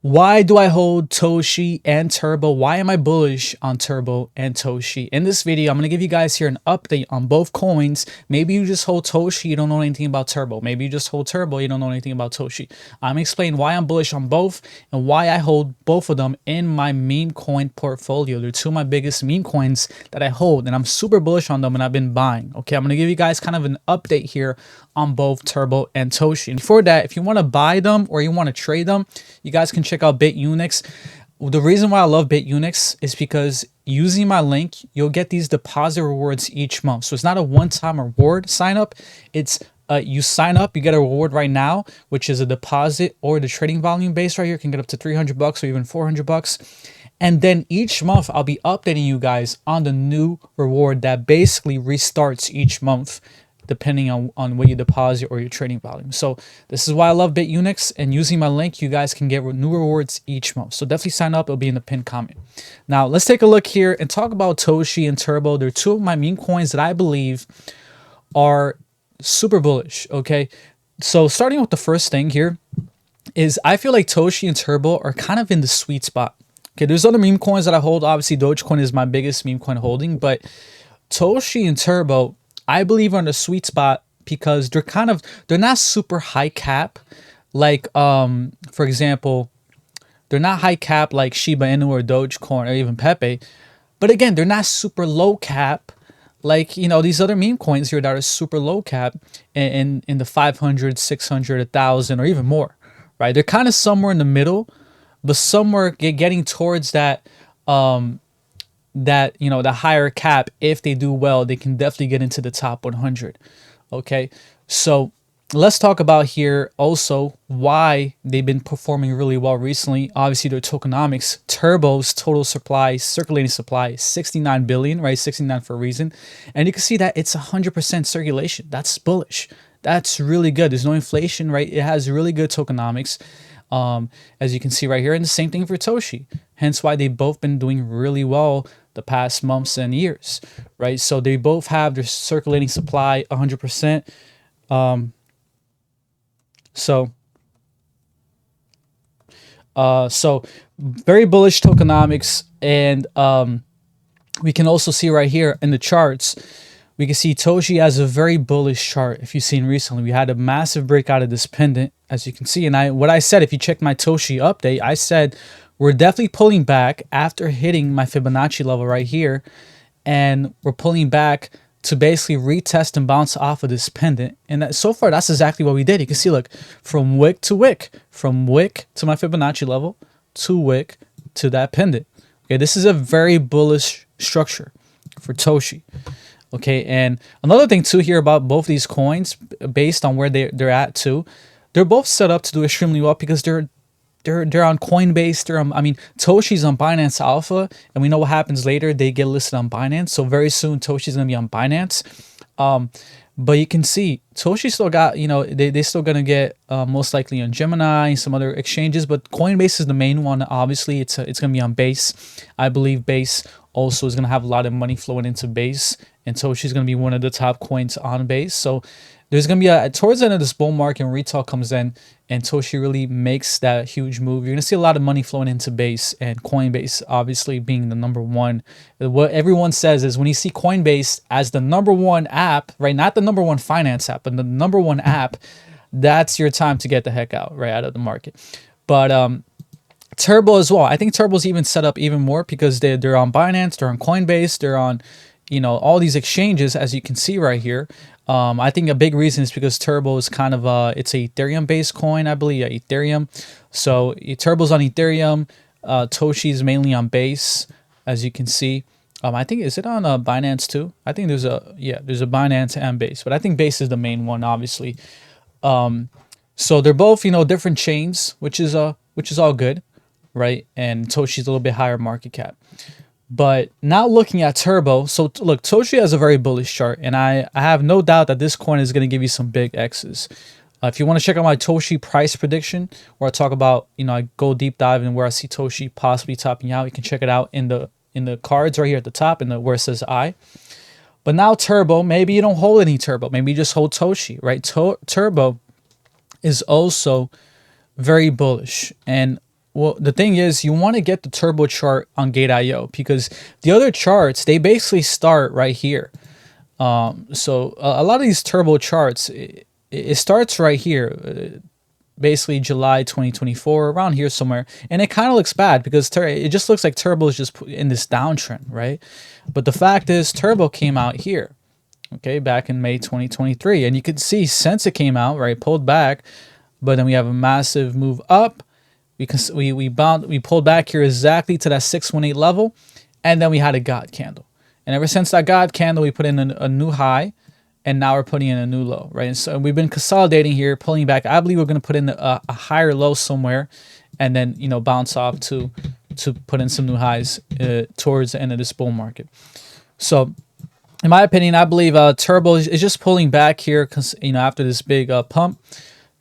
Why do I hold Toshi and Turbo? Why am I bullish on Turbo and Toshi? In this video, I'm going to give you guys here an update on both coins. Maybe you just hold Toshi, you don't know anything about Turbo. Maybe you just hold Turbo, you don't know anything about Toshi. I'm going to explain why I'm bullish on both and why I hold both of them in my meme coin portfolio. They're two of my biggest meme coins that I hold, and I'm super bullish on them, and I've been buying. Okay, I'm going to give you guys kind of an update here on both Turbo and Toshi. And before that, if you want to buy them or you want to trade them, you guys can check out Unix. The reason why I love Unix is because using my link, you'll get these deposit rewards each month. So it's not a one-time reward sign up. It's you sign up, you get a reward right now, which is a deposit, or the trading volume base right here can get up to 300 bucks or even 400 bucks. And then each month I'll be updating you guys on the new reward that basically restarts each month, depending on what you deposit or your trading volume. So this is why I love Unix, and using my link, you guys can get new rewards each month. So definitely sign up. It'll be in the pinned comment. Now let's take a look here and talk about Toshi and Turbo. They're two of my meme coins that I believe are super bullish. Okay, so starting with the first thing here is I feel like Toshi and Turbo are kind of in the sweet spot. Okay, there's other meme coins that I hold. Obviously, Dogecoin is my biggest meme coin holding, but Toshi and Turbo, I believe, are in the sweet spot because they're not super high cap. Like, for example, they're not high cap like Shiba Inu or Dogecoin or even Pepe. But again, they're not super low cap like, these other meme coins here that are super low cap in the 500, 600, 1,000, or even more, right? They're kind of somewhere in the middle, but somewhere getting towards that, the higher cap. If they do well, they can definitely get into the top 100. Okay, so let's talk about here also why they've been performing really well recently. Obviously, their tokenomics. Turbo's total supply, circulating supply, 69 billion, right? 69 for a reason. And you can see that it's 100% circulation. That's bullish. That's really good. There's no inflation, right? It has really good tokenomics, as you can see right here. And the same thing for Toshi. Hence why they've both been doing really well the past months and years, right? So they both have their circulating supply 100%. So very bullish tokenomics. And we can also see right here in the charts, we can see Toshi has a very bullish chart. If you've seen recently, we had a massive breakout of this pendant, as you can see. And what I said, if you check my Toshi update, I said we're definitely pulling back after hitting my Fibonacci level right here. And we're pulling back to basically retest and bounce off of this pendant. And so far, that's exactly what we did. You can see, look, from wick to wick, from wick to my Fibonacci level, to wick to that pendant. Okay, this is a very bullish structure for Toshi. Okay, and another thing too here about both these coins, based on where they're at too, they're both set up to do extremely well because they're on Coinbase. Toshi's on Binance Alpha, and we know what happens later. They get listed on Binance, so very soon Toshi's gonna be on Binance. But you can see Toshi still got, they still gonna get most likely on Gemini and some other exchanges, but Coinbase is the main one. Obviously, it's gonna be on Base. I believe Base also is gonna have a lot of money flowing into Base, and Toshi's gonna be one of the top coins on Base. So there's going to be towards the end of this bull market, and retail comes in and Toshi really makes that huge move, you're going to see a lot of money flowing into Base, and Coinbase obviously being the number one. What everyone says is when you see Coinbase as the number one app, right? Not the number one finance app, but the number one app, that's your time to get the heck out, right, out of the market. But Turbo as well. I think Turbo's even set up even more because they're on Binance, they're on Coinbase, they're on, all these exchanges, as you can see right here. I think a big reason is because Turbo is kind of it's a Ethereum based coin, I believe. Yeah, Ethereum. So Turbo's on Ethereum. Toshi's mainly on Base, as you can see. I think, is it on Binance too? I think there's a Binance and Base, but I think Base is the main one, obviously. So they're both, different chains, which is all good, right? And Toshi's a little bit higher market cap. But now looking at Turbo, so look, Toshi has a very bullish chart, and I have no doubt that this coin is going to give you some big X's. If you want to check out my Toshi price prediction, where I talk about, I go deep dive in where I see Toshi possibly topping out, you can check it out in the cards right here at the top, where it says I. But now Turbo, maybe you don't hold any Turbo, maybe you just hold Toshi, right? Turbo is also very bullish, and Well, the thing is, you want to get the turbo chart on Gate.io because the other charts, they basically start right here. So a lot of these turbo charts, it starts right here, basically July 2024, around here somewhere. And it kind of looks bad because it just looks like turbo is just in this downtrend, right? But the fact is, turbo came out here, okay, back in May 2023. And you can see since it came out, right, pulled back, but then we have a massive move up. We pulled back here exactly to that 618 level, and then we had a God candle. And ever since that God candle, we put in a new high, and now we're putting in a new low, right? And so we've been consolidating here, pulling back. I believe we're going to put in a higher low somewhere, and then, you know, bounce off to put in some new highs towards the end of this bull market. So in my opinion, I believe Turbo is just pulling back here, you know, after this big pump,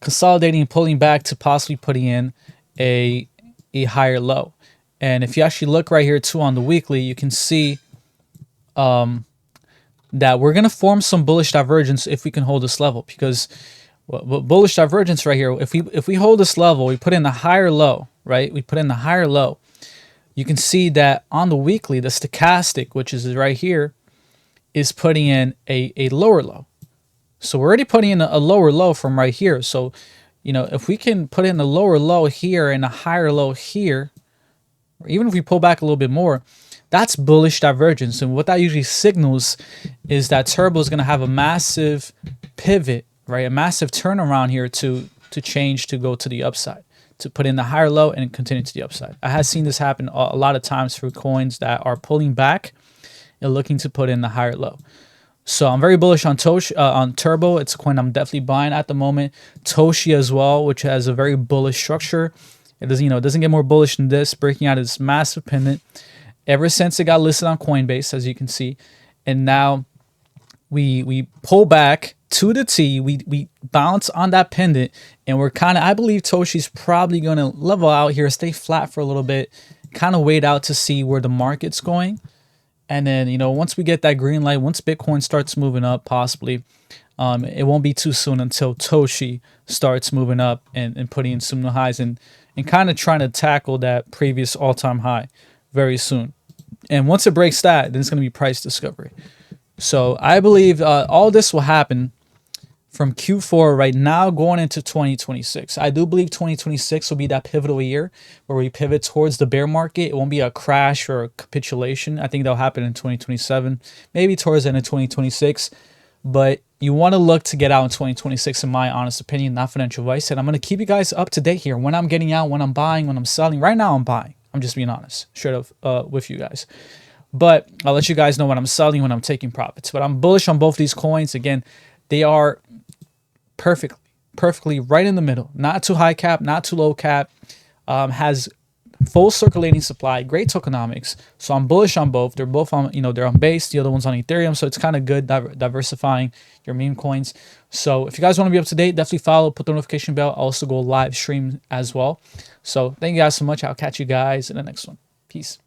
consolidating and pulling back to possibly putting in a higher low. And if you actually look right here too on the weekly, you can see that we're going to form some bullish divergence if we can hold this level, because bullish divergence right here, if we hold this level, we put in the higher low, right? We put in the higher low. You can see that on the weekly, the stochastic, which is right here, is putting in a lower low. So we're already putting in a lower low from right here. So, you know, if we can put in a lower low here and a higher low here, or even if we pull back a little bit more, that's bullish divergence. And what that usually signals is that turbo is going to have a massive pivot, right? A massive turnaround here to change, to go to the upside, to put in the higher low and continue to the upside. I have seen this happen a lot of times for coins that are pulling back and looking to put in the higher low. So I'm very bullish on on Turbo. It's a coin I'm definitely buying at the moment. Toshi as well, which has a very bullish structure. It doesn't, you know, it doesn't get more bullish than this, breaking out its massive pendant ever since it got listed on Coinbase, as you can see. And now we pull back to the T. We bounce on that pendant, and we're kind of, I believe Toshi's probably going to level out here, stay flat for a little bit, kind of wait out to see where the market's going. And then, you know, once we get that green light, once Bitcoin starts moving up, possibly, it won't be too soon until Toshi starts moving up and putting in some new highs and kind of trying to tackle that previous all-time high very soon. And once it breaks that, then it's going to be price discovery. So I believe all this will happen from Q4 right now going into 2026. I do believe 2026 will be that pivotal year where we pivot towards the bear market. It won't be a crash or a capitulation. I think that'll happen in 2027, maybe towards the end of 2026. But you want to look to get out in 2026, in my honest opinion, not financial advice. And I'm going to keep you guys up to date here when I'm getting out, when I'm buying, when I'm selling. Right now I'm buying. I'm just being honest, straight up with you guys. But I'll let you guys know when I'm selling, when I'm taking profits. But I'm bullish on both these coins. Again, they are perfectly right in the middle. Not too high cap, not too low cap. Has full circulating supply, great tokenomics. So I'm bullish on both. They're both on, you know, they're on Base. The other one's on Ethereum. So it's kind of good diversifying your meme coins. So if you guys want to be up to date, definitely follow, put the notification bell. I'll also go live stream as well. So thank you guys so much. I'll catch you guys in the next one. Peace.